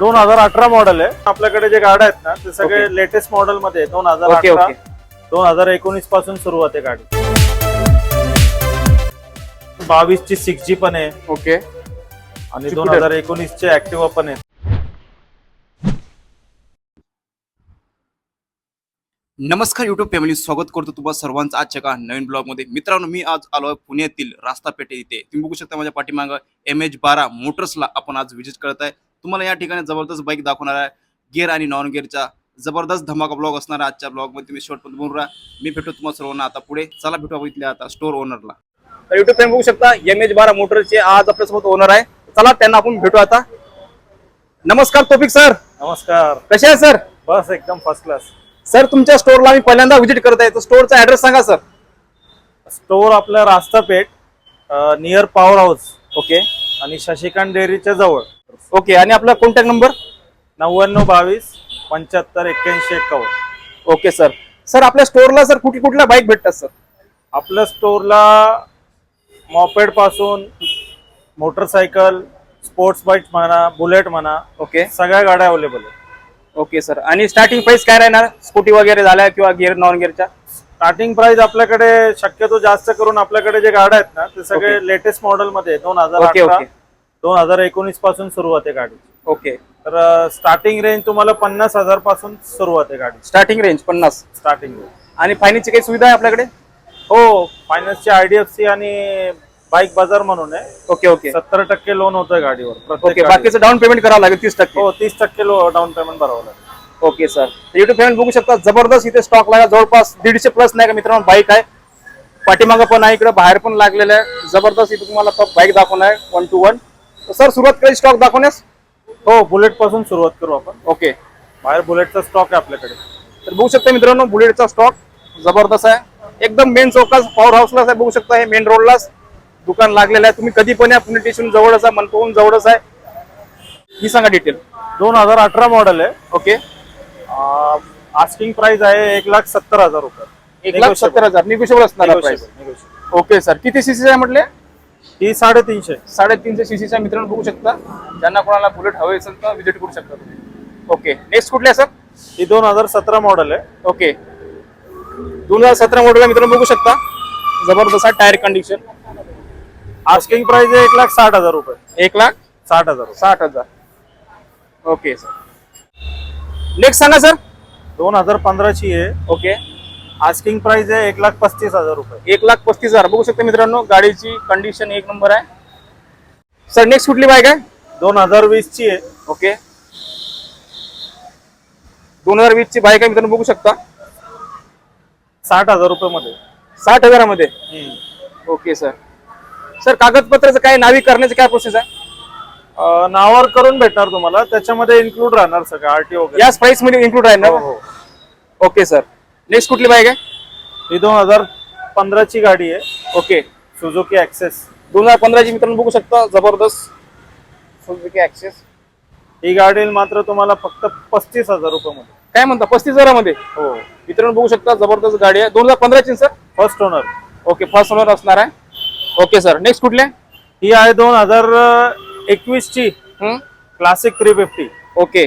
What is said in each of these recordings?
2018 model आहे. आपल्याकडे जे गाड्या आहेत ना ते सगळे लेटेस्ट मॉडेल मध्ये 2018 2019 पासून सुरुवात आहे गाडी. 22 ची 6G पण आहे. ओके. आणि 2019 चे ऍक्टिव्हा पण आहे. नमस्कार युट्यूब फॅमिली, स्वागत करतो तुम्हाला सर्वांचं आजच्या का नवीन ब्लॉग मध्ये. मित्रांनो, मी आज आलोय पुण्यातील रास्ता पेठे इथे. तुम्ही बघू शकता माझ्या पाठीमागं MH12 मोटर्सला आपण आज व्हिजिट करत आहे. तुम्हाला या ठिकाणी जबरदस्त बाईक दाखवणार आहे. गिअर आणि नॉन गिअरचा जबरदस्त धमाका ब्लॉग असणार आहे. आजच्या ब्लॉग मध्ये तुम्ही शॉर्ट पण बघून राहा. मी भेटतो तुम्हाला सर्वांना आता पुढे. चला भेटू आपण इथल्या आता स्टोर ओनरला. तर युट्यूब फॅमिली बघू शकता MH12 मोटरचे आज आपल्यासोबत ओनर आहे. चला त्यांना आपण भेटू आता. नमस्कार तौफिक सर. नमस्कार. कसे आहे सर? बस एकदम फर्स्ट क्लास. सर, तुमच्या स्टोरला मी पहिल्यांदा व्हिजिट करत आहे. तर स्टोरचा ऍड्रेस सांगा सर. स्टोर आपला Rasta Peth near power house okay. आणि शशिकांत डेअरीच्या जवळ. ओके. आणि आपला contact number 9922 75 81 51. Okay sir. Sir, आपल्या स्टोरला सर कुठल्या बाईक भेटतात सर? आपल्या स्टोरला मॉपेड पासून मोटरसायकल, स्पोर्ट्स बाईक म्हणा, बुलेट म्हणा, ओके, सगळ्या गाड्या अवेलेबल आहेत. Okay sir. आणि स्टार्टिंग प्राइस काय राहणार स्कूटी वगैरे झाल्या किंवा गिअर नॉन गिअरच्या? स्टार्टिंग प्राइस आपल्याकडे शक्यतो जास्त करून आपल्याकडे जे गाड्या आहेत ना ते सगळे लेटेस्ट मॉडेल मध्ये 2018 2019 पासून सुरुवात आहे गाडी. ओके. तर स्टार्टिंग रेंज तुम्हाला 50,000 पासून सुरुवात आहे गाडी. Starting range 50 starting range. आणि फायनान्सची काही सुविधा आहे आपल्याकडे? हो, फायनान्सची IDFC आणि बाईक बाजार म्हणून आहे. Okay okay. 70% लोन होतोय गाडीवर. ओके. बाकीचं डाऊन पेमेंट करावं लागेल 30%? हो, 30% डाऊन पेमेंट भरावं लागेल. Okay sir. युट्यूब फॅमिली बघू शकता जबरदस्त इथे स्टॉक लागला. जवळपास 150 प्लस नाही का मित्रांनो बाईक आहे. पाठीमागं पण आहे, इकडे बाहेर पण लागलेलं आहे. जबरदस्त इथे तुम्हाला बाईक दाखवणार आहे 1 to 1. तर सर, सुरुवात करेल स्टॉक दाखवण्यास? हो, बुलेट पासून सुरुवात करू आपण. ओके. बाहेर बुलेटचा स्टॉक आहे आपल्याकडे. तर बघू शकता मित्रांनो बुलेटचा स्टॉक जबरदस्त आहे. एकदम मेन चौकात पॉवर हाऊसलाच आहे. बघू शकता हे मेन रोडलाच दुकान लागलेलं आहे. तुम्ही कधी पण या पुणे स्टेशन जवळच आहे, मनपाहून जवळच आहे. ही सांगा डिटेल. 2018 मॉडेल आहे. ओके. आस्किंग प्राइस आहे 1,70,000 रुपये. 1,70,000 निगोशिएबल असणार प्राइस. Okay sir. किती सीसी आहे म्हटले? ही 350 सीसीचा मित्रांनो बघू शकता. ज्यांना कोणाला बुलेट हवे असेल तर विजिट करू शकता तुम्ही. ओके. नेक्स्ट कुठले सर? ही 2017 मॉडेल आहे. ओके. 2017 मॉडेल मित्रांनो बघू शकता. जबरदस्त आहे. Tyre condition. आस्किंग प्राइस आहे 1,60,000 रुपये. 1,60,000. 60,000. Okay sir. नेक्स्ट सांगा सर. 2015 ची आहे. ओके. आस्किंग प्राइस आहे 1,35,000 रुपये. 1,35,000 बघू शकता मित्रांनो. गाडीची कंडिशन एक नंबर आहे. सर, नेक्स्ट कुठली बाईक आहे? 2020 ची आहे. ओके. 2020 ची बाईक आहे मित्रांनो बघू शकता. 60,000 रुपये मध्ये. 60,000 मध्ये. Okay sir. सर, कागदपत्राचं काय नावी करण्याचं काय प्रोसेस आहे? नावावर करून भेटणार तुम्हाला. त्याच्यामध्ये इन्क्लूड राहणार सगळं RTO वगैरे. याच प्राइस मध्ये इन्क्लूड आहे ना? हो. Okay sir. नेक्स्ट कुठली बाईक आहे? ही 2015 ची गाडी आहे. ओके. Suzuki access. 2015 ची मित्रांनो बघू शकता. जबरदस्त सुझुकी ऍक्सेस. ही गाडी मात्र तुम्हाला फक्त 35,000 रुपये मध्ये. काय म्हणता? 35,000 मध्ये? हो मित्रांनो बघू शकता. जबरदस्त गाडी आहे. 2015 ची sir? First owner. Okay. First owner असणार आहे. Okay sir. नेक्स्ट कुठले? ही आहे 2021 ची क्लासिक 350. ओके.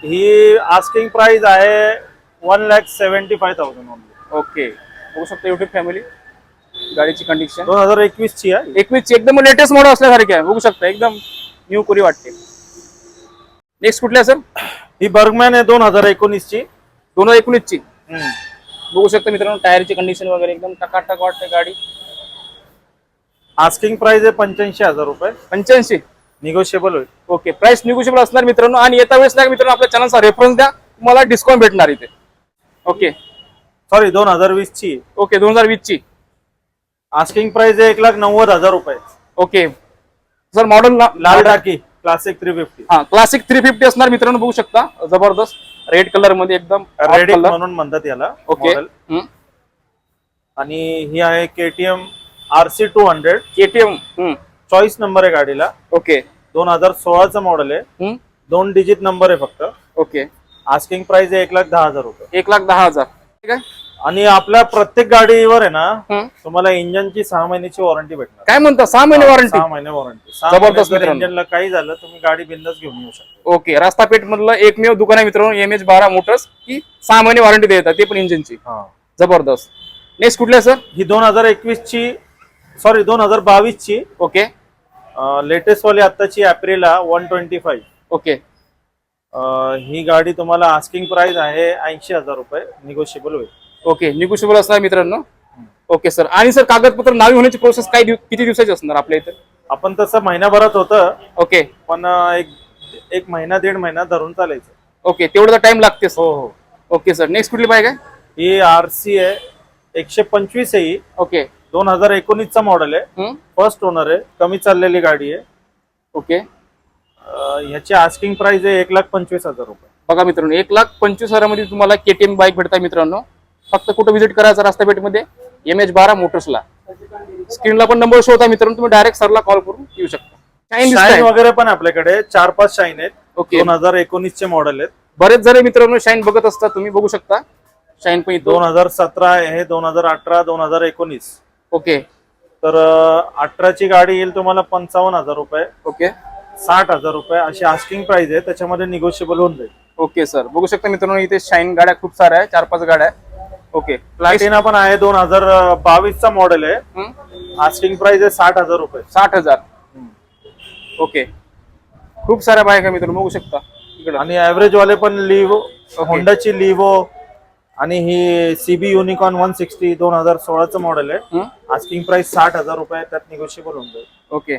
ही आस्किंग प्राइस आहे 1,75,000 ओनली. ओके. बघू शकता युट्यूब फॅमिली गाडीची कंडिशन 2021 ची आहे. 21 ची एकदम लेटेस्ट मॉडेल असल्यासारखी आहे. बघू शकता एकदम न्यू कोरी वाटते. नेक्स्ट कुठली आहे सर? ही बर्गमॅन आहे 2019 ची. 2019 ची. बघू शकता मित्रांनो टायरची कंडिशन वगैरे एकदम टकाटक वाटते गाडी. आस्किंग प्राइस आहे 85,000 रुपये. 85. निगोशिएबल होईल. ओके. प्राइस निगोशिएबल असणार मित्रांनो. आणि येता वेळेस नाही मित्रांनो आपल्या चॅनलचा रेफरन्स द्या, तुम्हाला डिस्काउंट भेटणार इथे. ओके. सॉरी 2020 ची. ओके. 2020 ची. आस्किंग प्राइस आहे 1,90,000 रुपये. ओके. सर, मॉडेल लाल टाकी क्लासिक 350. हा, क्लासिक 350 असणार मित्रांनो बघू शकता. जबरदस्त रेड कलर मध्ये एकदम रेड म्हणून म्हणतात याला. ओके. आणि ही आहे KTM RC 200. KTM choice number आहे गाडीला. ओके. 2016 चा मॉडेल आहे. 2 डिजिट नंबर आहे फक्त. ओके. आस्किंग प्राइस आहे 1,10,000 रुपये. 1,10,000. ठीक आहे. आणि आपल्या प्रत्येक गाडीवर आहे ना हं? तुम्हाला इंजनची 6 महिन्याची वॉरंटी भेटणार. काय म्हणता 6 महिने वॉरंटी? 6 महिने वॉरंटी. जबरदस्त मित्रांनो. इंजनला काही झालं तुम्ही गाडी बिंदास घेऊन येऊ शकता. ओके, रास्तापेठ मधलं एकमेव दुकान आहे मित्रांनो MH12 मोटर्स, की 6 महिने वॉरंटी देतात, ते पण इंजिनची. हा. जबरदस्त. नेक्स्ट कुठल्या सर? ही 2021 ची, सॉरी 2022 ची ओके लेटेस्ट वाली आत्ताची अप्रिलला 125. ओके ही गाडी तुम्हाला आस्किंग प्राइस आहे 80,000 रुपये, निगोशिएबल होईल. ओके, निगोशिएबल असणार मित्रांनो. ओके सर, आणि सर कागदपत्र नावी होण्याची प्रोसेस किती दिवसाची असणार आपल्या इथे? आपण तसं महिनाभरात होतं, ओके पण एक महिना 1.5 महिना धरून चालायचं. ओके, तेवढा टाइम लागते. हो हो. ओके सर, नेक्स्ट कुठली बाईक आहे? ही RC आहे, 125 आहे ही. ओके 2019 चा मॉडेल आहे, फर्स्ट ओनर आहे, कमी चाललेली गाडी आहे. ओके, ह्याची आस्किंग प्राइस आहे 1,25,000 रुपये. बघा मित्रांनो 1,25,000 मध्ये तुम्हाला KTM बाईक भेटता मित्रांनो. फक्त कुठं व्हिजिट करायचं रास्तापेठमध्ये MH12 मोटर्सला. स्क्रीनला पण नंबर शो होता मित्रांनो, तुम्ही डायरेक्ट सरला कॉल करून येऊ शकता. शाईन वगैरे पण आपल्याकडे 4-5 शाईन आहेत. ओके, 2019 चे मॉडेल आहेत. बरेच जण मित्रांनो शाईन बघत असतात, तुम्ही बघू शकता. शाईन पण इथं 2017 आहे, 2018, 2019. ओके तर 18 ची गाडी येईल तुम्हाला 55,000 रुपये, ओके 60,000 रुपये अशी आस्किंग प्राइस आहे. त्याच्यामध्ये निगोशिएबल होऊन जाईल. ओके सर, बघू शकता मित्रांनो इथे शाईन गाड्या खूप साऱ्या आहे, 4-5 गाड्या आहे. ओके, प्लॅटिना पण आहे, 2022 चा मॉडेल आहे. आस्किंग प्राइस आहे 60,000 रुपये. 60,000. ओके, खूप साऱ्या बाईक आहे मित्रांनो, बघू शकता इकडे. आणि ऍव्हरेज वाले पण लिव्हो, होंडाची लिव्हो आणि ही CB युनिकॉर्न 160 2016 चं मॉडेल आहे. आस्किंग प्राइस 60,000 रुपये, त्यात निगोशिएबल होऊन जाईल. ओके,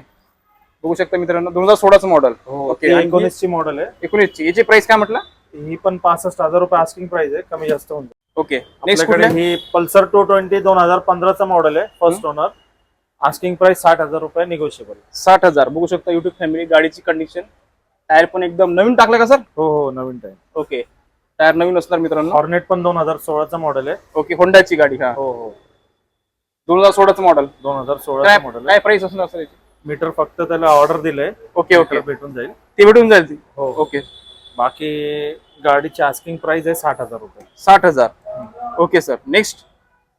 बघू शकता मित्रांनो 2016 चं मॉडेल. ओके, 19 ची मॉडेल आहे. 19 ची. याची प्राइस काय म्हटलं? ही पण 65,000 रुपये आस्किंग प्राइस आहे, कमी जास्त होऊन जाईल. ओके, नेक्स्ट आपल्याकडे कुठल्या? ही पल्सर 220 2015 चा मॉडेल आहे, फर्स्ट ओनर. आस्किंग प्राइस 60,000 रुपये, निगोशिएबल. 60,000. बघू शकता युट्यूब फॅमिली. गाडीची कंडिशन, टायर पण एकदम नवीन टाकलं का सर? हो हो, नवीन टाइम. ओके, टायर नवीन असणार मित्रांनो. हॉर्नेट पण 2016 चा मॉडेल आहे. ओके, होंडाची गाडी. हा, हो हो, 2016 चं मॉडेल. 2016 चा मॉडेल आहे. काय प्राइस असणार सर याची? मीटर फक्त त्याला ऑर्डर दिलंय. ओके ओके, भेटून जाईल. ते भेटून जाईल ती. हो. ओके, बाकी गाडीची आस्किंग प्राइस आहे 60,000 रुपये. 60,000. Okay sir, next.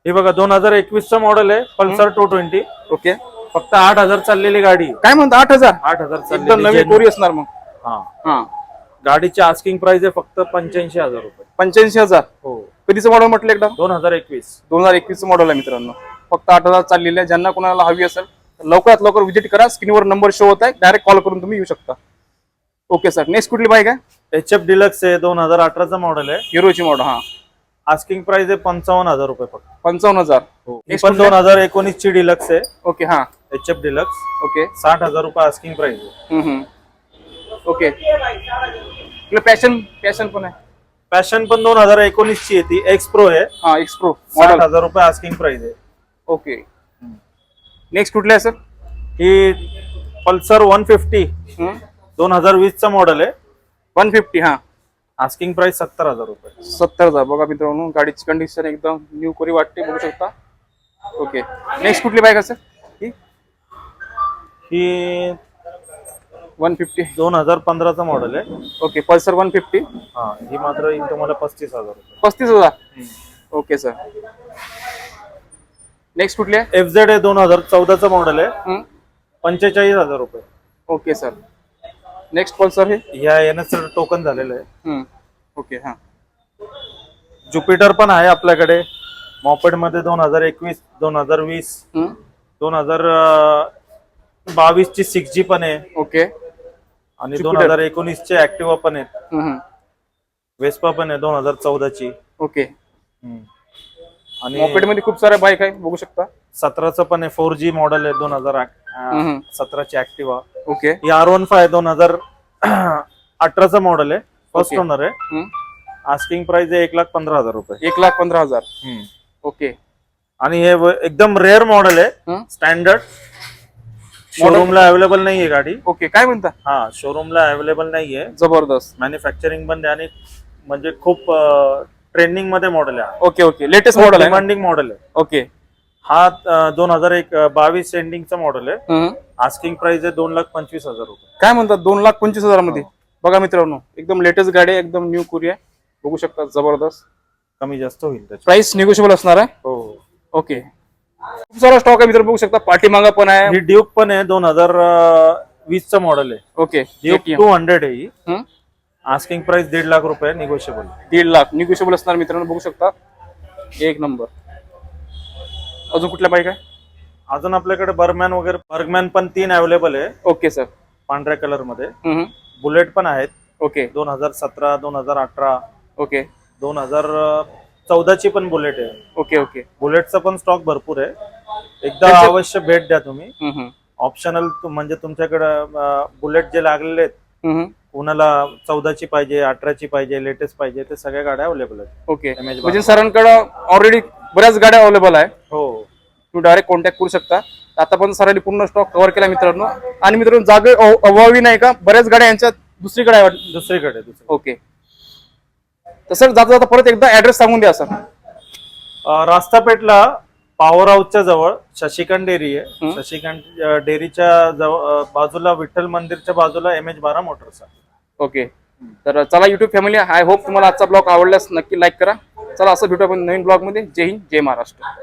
हे बघा 2021 चा मॉडेल आहे, पल्सर 220. ओके, फक्त 8,000 चाललेली गाडी. काय म्हणता? 8,000. 8,000 एकदम चाललेली नवी genuine. कोरी असणार मग. हा, हा, गाडीची आस्किंग प्राइस आहे फक्त 85,000 रुपये. 85,000. हो, कधीचं मॉडेल म्हटलं एकदा? 2021. 2021 मॉडेल आहे मित्रांनो. फक्त 8,000 चाललेलं आहे. ज्यांना कोणाला हवी असेल तर लवकरात लवकर व्हिजिट करा. स्क्रीनवर नंबर शो होत आहे, डायरेक्ट कॉल करून तुम्ही येऊ शकता. ओके सर, नेक्स्ट कुठली बाईक आहे? HF डिलक्स आहे, 2018 चा मॉडेल आहे. हिरोची मॉडेल. हा, आस्किंग प्राइस आहे 55,000 रुपये फक्त. 55,000. ही पण 2019 ची डिलक्स आहे, ओके, हा, HF डिलक्स. ओके. 60,000 रुपये आस्किंग प्राइस आहे. ओके, पॅशन पण आहे. पॅशन पण 2019 ची आहे, ती एक्स प्रो आहे. हा, एक्स प्रो मॉडेल. 60,000 रुपये आस्किंग प्राइस आहे. ओके, नेक्स्ट कुठले आहे सर? ही पल्सर 150 2020 चा मॉडेल आहे. 150. हा, आस्किंग प्राइस 70,000 रुपये. 70,000. बघा मित्रांनो गाडीची कंडिशन एकदम न्यू कोरी वाटते, बघू शकता. ओके, नेक्स्ट कुठली बाईक आहे सर? ही 150. 2015 चा मॉडेल आहे. Okay, Pulsar 150. हा, ही मात्र येईल तुम्हाला 35,000 रुपये. 35,000. ओके सर, नेक्स्ट कुठली आहे? FZ आहे, 2014 चा मॉडेल आहे. 45,000 रुपये. ओके सर, नेक्स्ट पल्सर हे. या NS टोकन झालेलं आहे. ओके, हा, ज्युपिटर पण आहे आपल्याकडे. मॉपेड मध्ये 2021, 2020, 2022 ची 6G पण आहे. ओके, आणि Jupiter. 2019 चे ऍक्टिवा पण आहेत. वेस्पा पण आहे 2014 ची. ओके, आणि मॉपेड मध्ये खूप साऱ्या बाईक आहे, बघू शकता. 17चं पण आहे, 4G मॉडेल आहे 2017 ची ऍक्टिवा. ओके, ही R15 आहे, 2018चं मॉडेल आहे, फर्स्ट ओनर आहे. आस्किंग प्राइस आहे 1,15,000 रुपये. 1,15,000. ओके, आणि हे एकदम रेअर मॉडेल आहे, स्टँडर्ड. शोरूमला अवेलेबल नाहीये गाडी. ओके, काय म्हणता? हा, शोरूमला अवेलेबल नाहीये. जबरदस्त. मॅन्युफॅक्चरिंग बंद आहे, आणि म्हणजे खूप ट्रेंडिंग मध्ये मॉडेल आहे. ओके ओके, लेटेस्ट मॉडेल आहे. डिमांडिंग मॉडेल आहे. ओके, हा 2022 एंडिंगचा मॉडेल आहे. आस्किंग प्राइस आहे 2,25,000 रुपये. काय म्हणतात? 2,25,000 मध्ये. बघा मित्रांनो एकदम लेटेस्ट गाडी आहे, एकदम न्यू कुरी आहे, बघू शकता. जबरदस्त. कमी जास्त होईल त्याच्यात. प्राइस निगोशिएबल असणार आहे. हो. ओके, खूप सारा स्टॉक आहे मित्र, बघू शकता. पाठीमागा पण आहे. ही ड्यूक पण आहे 2020 चं मॉडेल आहे. Okay, Duke KTM. 200 आहे ही. हं? आस्किंग प्राइस 1.5 लाख रुपये, निगोशिएबल. 1.5 लाख निगोशिएबल असणार मित्रांनो, बघू शकता. एक नंबर. अजून कुठल्या बाईक आहे? अजून आपल्याकडे बर्गमॅन पण 3 अवेलेबल आहे ओके सर. पांढऱ्या कलर मध्ये. हम्म. बुलेट पण आहेत. ओके 2017, 2018, ओके 2014 ची पण बुलेट आहे. Okay okay. बुलेटचा पण स्टॉक भरपूर आहे. एकदा त्यांचे- अवश्य भेट द्या तुम्ही. हम्म. ऑप्शनल म्हणजे तुमच्याकडे बुलेट जे लागलेले आहेत, हम्म. कोणाला 14 ची पाहिजे, 18 ची पाहिजे, लेटेस्ट पाहिजे, ते सगळ्या गाड्या अवेलेबल आहेत. ओके, MH म्हणजे सरांकडे ऑलरेडी बऱ्याच गाड्या अवेलेबल आहे. हो. तुम्ही डायरेक्ट कॉन्टॅक्ट करू शकता. आतापर्यंत सरांनी पूर्ण स्टॉक कव्हर केला मित्रांनो. आणि मित्रांनो जागे अभावी नाही का, बऱ्याच गाड्या यांच्या दुसरीकडे आहे वाटतं. दुसरीकडे. ओके, तर सर जाता जाता परत एकदा ऍड्रेस सांगून द्या सर. रास्तापेठला पॉवर हाऊसच्या जवळ शशिकांत डेअरी आहे. हं. शशिकांत डेअरीच्या बाजूला, विठ्ठल मंदिरच्या बाजूला MH12 मोटर्स आहे. ओके, तर चला युट्यूब फॅमिली, आय होप तुम्हाला आजचा ब्लॉग आवडल्यास नक्की लाईक करा. चला असं भेटू आपण नवीन ब्लॉग मध्ये. जय हिंद, जय महाराष्ट्र.